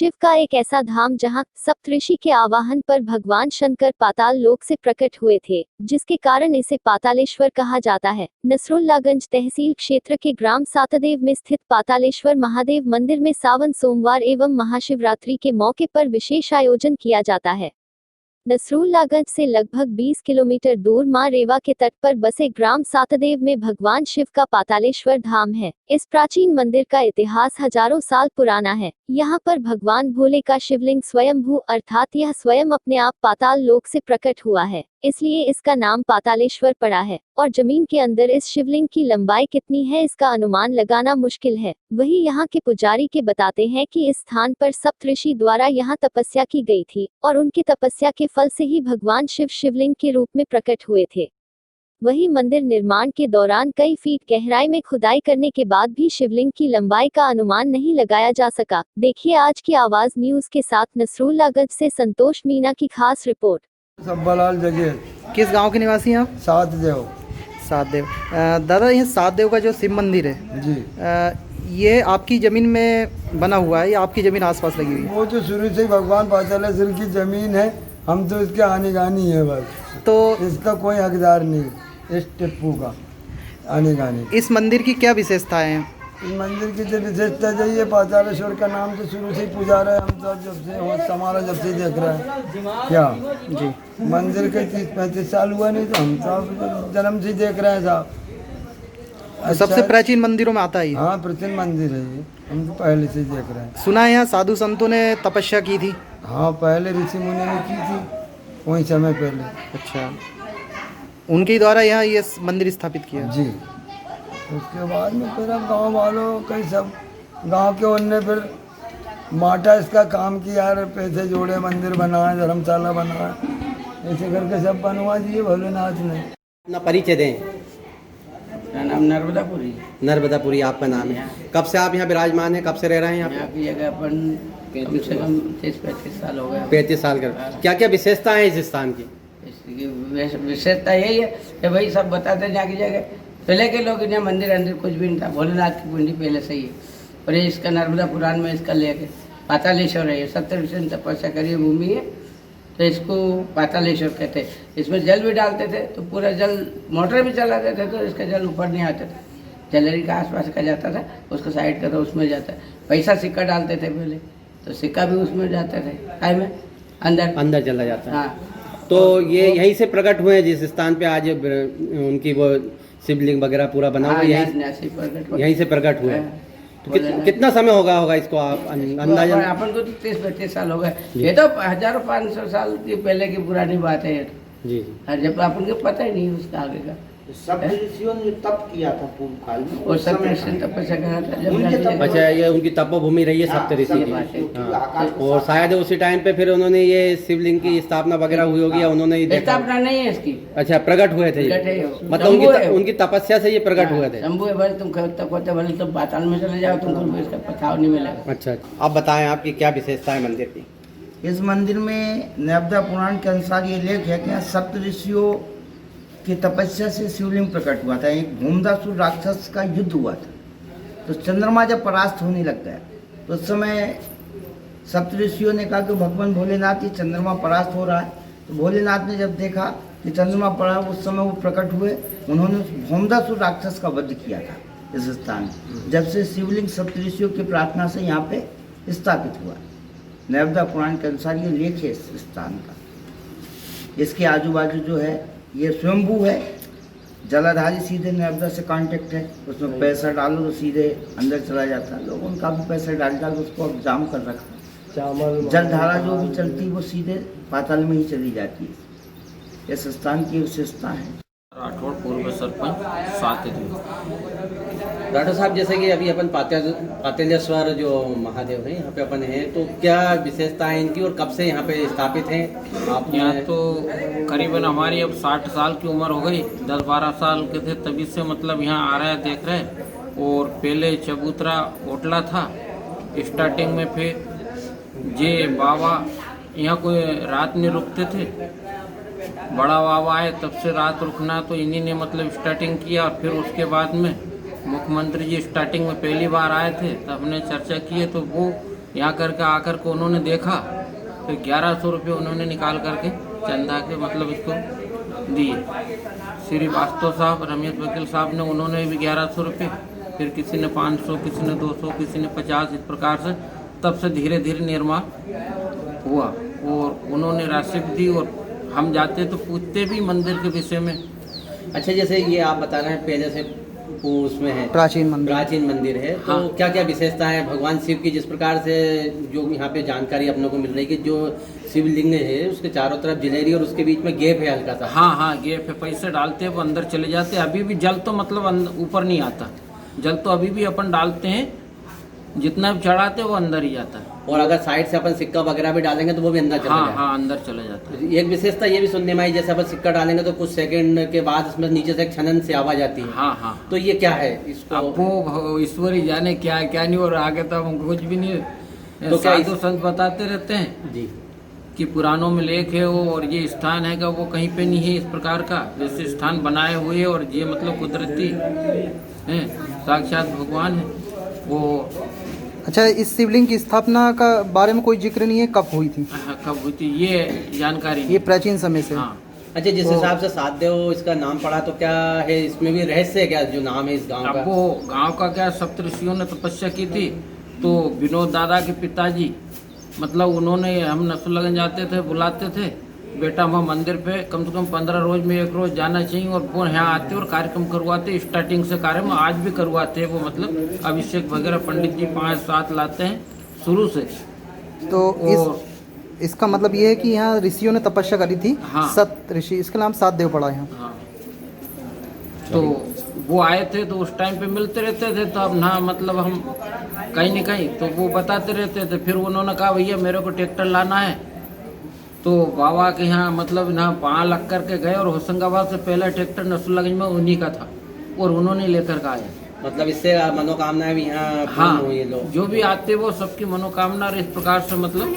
शिव का एक ऐसा धाम जहां सप्तऋषि के आवाहन पर भगवान शंकर पाताल लोक से प्रकट हुए थे, जिसके कारण इसे पातालेश्वर कहा जाता है। नसरुल्लागंज तहसील क्षेत्र के ग्राम सातदेव में स्थित पातालेश्वर महादेव मंदिर में सावन सोमवार एवं महाशिवरात्रि के मौके पर विशेष आयोजन किया जाता है। नसरुल्लागंज से लगभग 20 किलोमीटर दूर मां रेवा के तट पर बसे ग्राम सातदेव में भगवान शिव का पातालेश्वर धाम है। इस प्राचीन मंदिर का इतिहास हजारों साल पुराना है। यहाँ पर भगवान भोले का शिवलिंग स्वयंभू अर्थात यह स्वयं अपने आप पाताल लोक से प्रकट हुआ है, इसलिए इसका नाम पातालेश्वर पड़ा है। और जमीन के अंदर इस शिवलिंग की लंबाई कितनी है इसका अनुमान लगाना मुश्किल है। वही यहाँ के पुजारी के बताते हैं कि इस स्थान पर सप्तऋषि द्वारा यहाँ तपस्या की गई थी और उनकी तपस्या के फल से ही भगवान शिव शिवलिंग के रूप में प्रकट हुए थे। वही मंदिर निर्माण के दौरान कई फीट गहराई में खुदाई करने के बाद भी शिवलिंग की लंबाई का अनुमान नहीं लगाया जा सका। देखिए आज की आवाज न्यूज के साथ नसरुल्लागंज से संतोष मीना की खास रिपोर्ट। सब्बालाल जगह। किस गांव के निवासी हैं आप? सातदेव। सातदेव। दादा, ये सातदेव का जो शिव मंदिर है जी, ये आपकी ज़मीन में बना हुआ है या आपकी ज़मीन आसपास लगी हुई है? वो तो शुरू से ही भगवान पातालेश्वर की ज़मीन है, हम तो इसके आने गानी है बस। तो इसका कोई हकदार नहीं, इस टिप्पू का आने गाने। इस मंदिर की क्या विशेषताएं हैं? इस मंदिर की जो विशेषता चाहिए, पातालेश्वर का नाम तो शुरू से ही पुजा रहे हैं हम तो, जब से हमारा जब से देख रहे हैं क्या जी, मंदिर के 30-35 साल हुआ नहीं तो हम तो जन्म से देख रहे हैं साहब। सबसे प्राचीन मंदिरों में आता है ये। हाँ, प्राचीन मंदिर है ये, हम तो पहले से देख रहे हैं। सुना है यहाँ साधु संतों ने तपस्या की थी। हाँ, पहले ऋषि मुनि ने की थी, वही समय पहले। अच्छा, उनके द्वारा यहाँ ये मंदिर स्थापित किया जी। उसके बाद में फिर अब गांव वालों कई सब गांव के उनने फिर माटा इसका काम किया, पैसे जोड़े, मंदिर बनाए, धर्मशाला बनाए, ऐसे करके सब बनवा दिए भोलेनाथ ने। अपना परिचय दें। मेरा नाम नर्मदापुरी। नर्मदापुरी आपका नाम है। कब से आप यहाँ विराजमान हैं, कब से रह रहे हैं यहाँ यहाँ की जगह अपन कम से कम 30-35 साल हो गए। 35 साल का। क्या क्या विशेषताएं हैं इस स्थान की? इसकी विशेषता यही है कि भाई सब बताते हैं यहाँ की जगह, पहले के लोग यहाँ मंदिर अंदर कुछ भी नहीं था, भोलेनाथ की कुंडी पहले से ही है। और ये इसका नर्मदा पुराण में इसका लेके पातालेश्वर है, ये सप्तऋषि ने तपस्या करी भूमि है, तो इसको पातालेश्वर कहते हैं। इसमें जल भी डालते थे तो पूरा जल, मोटर भी चलाते थे तो इसका जल ऊपर नहीं आता था, जलरी का आसपास का जाता था, उसको साइड का था उसमें जाता है। पैसा सिक्का डालते थे पहले तो सिक्का भी उसमें जाते थे, काय में अंदर चला जाता है। हाँ, तो ये यहीं से प्रकट हुए हैं जिस स्थान पे आज उनकी वो शिवलिंग वगैरह पूरा बना हुआ, यहीं से प्रकट हुए। तो कितना समय होगा इसको आप अंदाजा? अपन को तो 30-35 साल हो गए, ये तो 1500 साल की पहले की पुरानी बात है ये तो। जी, जब अपन को पता ही नहीं उसका आगे का। सप्तऋषियों ने तप किया था पूर्व काल में, और सप्तऋषि ने तपस्या करा था। अच्छा, ये उनकी तपोभूमि रही है सप्तऋषि की। हाँ, और शायद उसी टाइम पे फिर उन्होंने ये शिवलिंग की स्थापना वगैरह हुई होगी या उन्होंने स्थापना नहीं है इसकी। अच्छा, प्रकट हुए थे ये, मतलब उनकी तपस्या से ये प्रकट हुए थे। शंभू है, भले तुम तप होते भले तुम पाताल में चले जाओ, तुमको इसका पता नहीं मिलेगा। अच्छा, आप बताएं आपकी क्या विशेषता है मंदिर की? इस मंदिर में नर्मदा पुराण के अनुसार ये लेख है कि यहाँ सप्तऋषियों की तपस्या से शिवलिंग प्रकट हुआ था। एक भूमदासुर राक्षस का युद्ध हुआ था, तो चंद्रमा जब परास्त होने लग गया तो उस समय सप्तऋषियों ने कहा कि भगवान भोलेनाथ ही चंद्रमा परास्त हो रहा है। तो भोलेनाथ ने जब देखा कि चंद्रमा पड़ा, उस समय वो प्रकट हुए, उन्होंने भूमदासुर राक्षस का वध किया था इस स्थान में। जब से शिवलिंग सप्तऋषियों की प्रार्थना से यहाँ पे स्थापित हुआ। नर्मदा पुराण के अनुसार ये लेख है इस स्थान का। इसके आजू बाजू जो है ये स्वयंभू है, जलाधारी सीधे नर्मदा से कांटेक्ट है, उसमें पैसा डालो तो सीधे अंदर चला जाता है। लोगों उनका भी पैसा डाल उसको अब जाम कर रखा है। जलधारा जो भी चलती है वो सीधे पाताल में ही चली जाती है। इस स्थान की विशेषता है। राठौड़ पूर्व सरपंच सातदेव। राठौड़ साहब, जैसे कि अभी अपन पातालेश्वर जो महादेव है यहाँ पे अपन हैं, तो क्या विशेषता है इनकी और कब से यहाँ पे स्थापित हैं आप? यहाँ तो करीबन हमारी अब 60 साल की उम्र हो गई, 10-12 साल के थे तभी से मतलब यहाँ आ रहे हैं, देख रहे हैं। और पहले चबूतरा ओटला था स्टार्टिंग में, फिर जे बाबा यहाँ कोई रात नहीं रुकते थे, बड़ा बाबा आए तब से रात रुकना तो इन्हीं ने मतलब स्टार्टिंग किया। और फिर उसके बाद में मुख्यमंत्री जी स्टार्टिंग में पहली बार आए थे तब हमने चर्चा की है, तो वो यहाँ करके आकर को उन्होंने देखा, फिर 1100 रुपये उन्होंने निकाल करके चंदा के मतलब इसको दिए। श्रीवास्तव साहब, रमेश वकील साहब ने, उन्होंने भी 1100 रुपये, फिर किसी ने 500, किसी ने 200, किसी ने 50, इस प्रकार से तब से धीरे धीरे निर्माण हुआ। और उन्होंने राशि भी दी और हम जाते तो पूछते भी मंदिर के विषय में। अच्छा, जैसे ये आप बता रहे हैं पहले से वो उसमें है प्राचीन मंदिर है, तो हाँ। क्या क्या विशेषता है भगवान शिव की, जिस प्रकार से जो यहाँ पे जानकारी अपने को मिल रही है कि जो शिवलिंग है उसके चारों तरफ जलेरी और उसके बीच में गैप है हल्का सा। हाँ, गैप है, पैसे डालते हैं वो अंदर चले जाते हैं। अभी भी जल तो मतलब ऊपर नहीं आता, जल तो अभी भी अपन डालते हैं, जितना भी चढ़ाते हैं वो अंदर ही जाता है। और अगर साइड से अपन सिक्का वगैरह भी डालेंगे तो वो भी अंदर चला जाएगा। हाँ, अंदर चले जाता है। एक विशेषता ये भी सुनने में आई, जैसे अपन सिक्का डालेंगे तो कुछ सेकंड के बाद इसमें नीचे से एक छनन से आवाज आती है। हाँ। तो ये क्या है इसको? अब वो ईश्वर ही जाने क्या नहीं, और आगे तो हम कुछ भी नहीं। तो क्या साधु संत बताते रहते हैं जी कि पुराणों में लेख है वो, और ये स्थान है का वो कहीं पे नहीं है इस प्रकार का, जैसे स्थान बनाए हुए, और ये मतलब कुदरती है, साक्षात भगवान है वो। अच्छा, इस शिवलिंग की स्थापना का बारे में कोई जिक्र नहीं है, कब हुई थी? कब हुई थी ये जानकारी नहीं। ये प्राचीन समय से। हाँ, अच्छा, जिस तो- हिसाब से साध्यो इसका नाम पड़ा, तो क्या है इसमें भी रहस्य है क्या, जो नाम है इस गांव अब का? वो गांव का क्या, सप्तऋषियों ने तपस्या की थी, तो विनोद दादा के पिताजी मतलब उन्होंने, हम नसुलगन जाते थे, बुलाते थे, बेटा वहाँ मंदिर पे कम से कम 15 रोज में एक रोज जाना चाहिए, और वो यहाँ आते और कार्यक्रम करवाते, स्टार्टिंग से कार्यक्रम आज भी करवाते हैं वो, मतलब अभिषेक वगैरह पंडित जी 5-7 लाते हैं शुरू से। तो और इसका मतलब ये है कि यहाँ ऋषियों ने तपस्या करी थी। हाँ। सत ऋषि, इसका नाम सात देव पड़ा है यहाँ। हाँ, तो वो आए थे तो उस टाइम पे मिलते रहते थे, तो अब ना मतलब हम कहीं न कहीं तो वो बताते रहते थे। फिर उन्होंने कहा भैया मेरे को ट्रैक्टर लाना है, तो बाबा के यहाँ मतलब यहाँ 5 लग करके गए, और होशंगाबाद से पहला ट्रैक्टर नसरुल्लागंज में उन्हीं का था, और उन्होंने लेकर के आए। मतलब इससे मनोकामनाएं भी यहाँ हाँ, पूर्ण हुई है लोग। जो भी आते वो सबकी मनोकामना इस प्रकार से मतलब